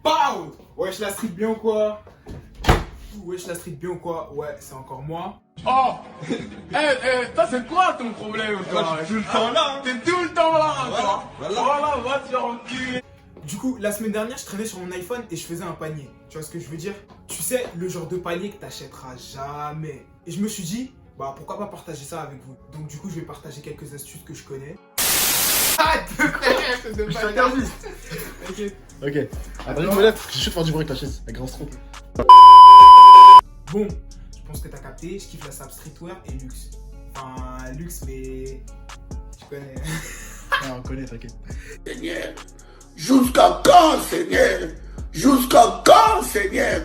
Pow! Wesh la street bien ou quoi? Wesh la street bien ou quoi? Ouais, c'est encore moi. Oh toi c'est quoi ton problème toi? Je suis tout le temps là. T'es tout le temps là toi. Voilà. Va te faire enculer. Du coup, la semaine dernière, je traînais sur mon iPhone et je faisais un panier. Tu vois ce que je veux dire? Tu sais, le genre de panier que t'achèteras jamais. Et je me suis dit, bah pourquoi pas partager ça avec vous. Donc du coup, je vais partager quelques astuces que je connais. Ah, Je t'interdis. Ok. Attends, je me lève, je vais faire du bruit avec ta chaise, avec grand stroke. Bon, je pense que t'as capté, je kiffe la sap streetwear et luxe. Enfin, luxe, mais tu connais. Ah, on connaît, t'inquiète. Seigneur, jusqu'à quand, Seigneur? Jusqu'à quand, Seigneur?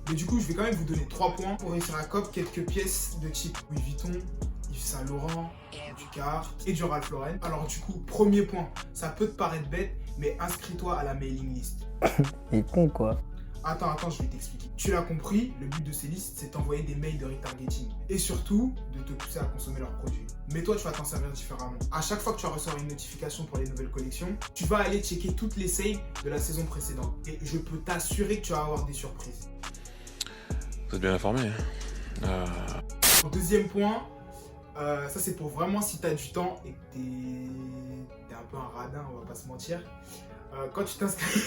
Mais du coup, je vais quand même vous donner 3 points pour réussir à cop quelques pièces de type Louis Vuitton, Yves Saint Laurent, du Carhartt et du Ralph Lauren. Alors du coup, premier point, ça peut te paraître bête, mais inscris-toi à la mailing list. Il est con quoi. Attends, je vais t'expliquer. Tu l'as compris, le but de ces listes, c'est d'envoyer des mails de retargeting. Et surtout, de te pousser à consommer leurs produits. Mais toi, tu vas t'en servir différemment. À chaque fois que tu vas recevoir une notification pour les nouvelles collections, tu vas aller checker toutes les sales de la saison précédente. Et je peux t'assurer que tu vas avoir des surprises. Vous êtes bien informé. Deuxième point, ça c'est pour vraiment si tu as du temps et que t'es un peu un radin, on va pas se mentir. Quand tu t'inscris...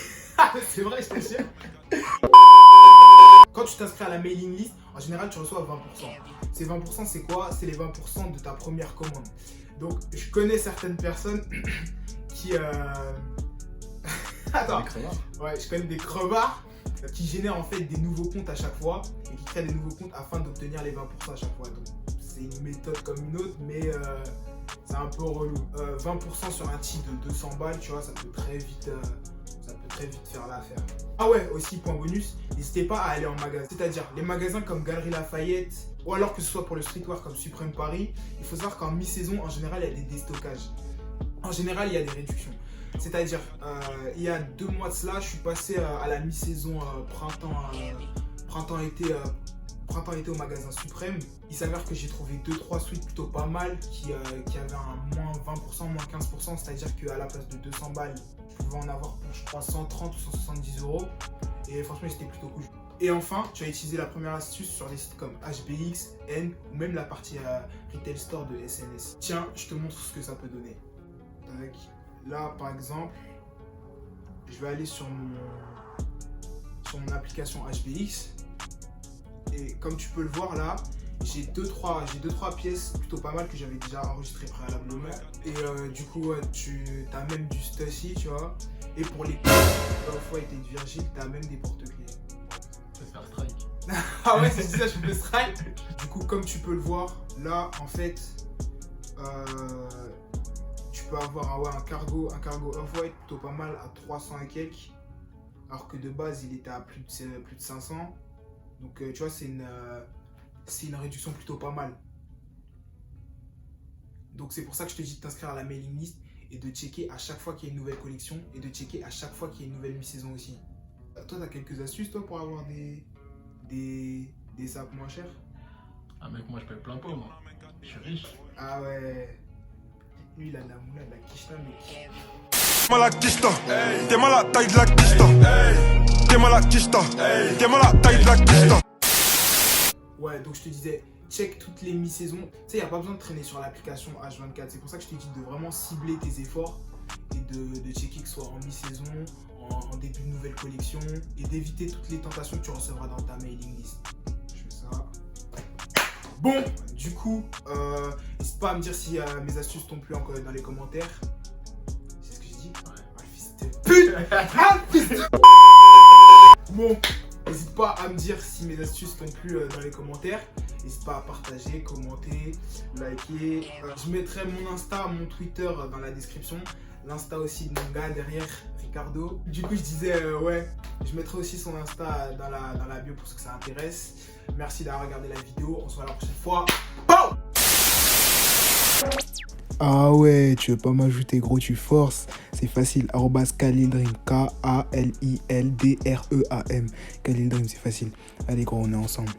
c'est vrai, je t'assure. Quand tu t'inscris à la mailing list, en général tu reçois 20%. Ces 20% c'est quoi? C'est les 20% de ta première commande. Donc je connais certaines personnes qui... Attends. Ouais, je connais des crevards qui génèrent en fait des nouveaux comptes à chaque fois et qui créent des nouveaux comptes afin d'obtenir les 20% à chaque fois. Donc c'est une méthode comme une autre, mais c'est un peu relou. 20% sur un titre de 200 balles, tu vois, ça peut très vite faire l'affaire. Ah ouais, aussi point bonus, n'hésitez pas à aller en magasin. C'est-à-dire les magasins comme Galeries Lafayette, ou alors que ce soit pour le streetwear comme Supreme Paris, il faut savoir qu'en mi-saison, en général, il y a des déstockages. En général, il y a des réductions. C'est-à-dire, il y a 2 mois de cela, je suis passé à la mi-saison printemps-été au magasin Suprême. Il s'avère que j'ai trouvé 2-3 suites plutôt pas mal qui avaient un moins 20%, moins 15%. C'est-à-dire qu'à la place de 200 balles, je pouvais en avoir pour, je crois, 130 ou 170 euros. Et franchement, c'était plutôt cool. Et enfin, tu vas utiliser la première astuce sur des sites comme HBX, N ou même la partie Retail Store de SNS. Tiens, je te montre ce que ça peut donner. Tac. Là, par exemple, je vais aller sur mon application HBX. Et comme tu peux le voir là, j'ai 2-3 pièces plutôt pas mal que j'avais déjà enregistrées préalablement. Et du coup, ouais, tu as même du Stussy, tu vois. Et pour les Off-White et de Virgil, tu as même des porte-clés. Je vais te faire strike. Ah ouais, c'est ça, je peux strike. Du coup, comme tu peux le voir, là, en fait, tu peux avoir un cargo Off-White plutôt pas mal à 300 et quelques. Alors que de base, il était à plus de 500. Donc tu vois, c'est une réduction plutôt pas mal. Donc c'est pour ça que je te dis de t'inscrire à la mailing list et de checker à chaque fois qu'il y a une nouvelle collection et de checker à chaque fois qu'il y a une nouvelle mi-saison aussi. Toi, tu as quelques astuces toi pour avoir des saps moins chers? Ah mec, moi je paye plein pot moi. Je suis riche. Ah ouais. Lui il a de la moula, de la quicheta, mec. T'es mal à quicheta, t'es mal à taille de la quicheta. T'es mal à quicheta, t'es mal à taille de la quicheta. Ouais, donc je te disais, check toutes les mi-saisons. Tu sais, il n'y a pas besoin de traîner sur l'application H24. C'est pour ça que je te dis de vraiment cibler tes efforts et de checker que ce soit en mi-saison, en début de nouvelle collection et d'éviter toutes les tentations que tu recevras dans ta mailing list. Je fais ça. Bon, du coup, n'hésite pas à me dire si mes astuces t'ont plu dans les commentaires. C'est ce que j'ai dit? Ouais, fils de pute. Ah, fils de... Bon. N'hésite pas à me dire si mes astuces t'ont plu dans les commentaires. N'hésite pas à partager, commenter, liker. Je mettrai mon Insta, mon Twitter dans la description. L'Insta aussi de mon gars derrière, Ricardo. Du coup, je disais, ouais, je mettrai aussi son Insta dans la bio pour ceux que ça intéresse. Merci d'avoir regardé la vidéo. On se voit la prochaine fois. Pow! Ah ouais, tu veux pas m'ajouter gros, tu forces. C'est facile, @KhalilDream, KALILDREAM. Khalil Dream, c'est facile. Allez gros, on est ensemble.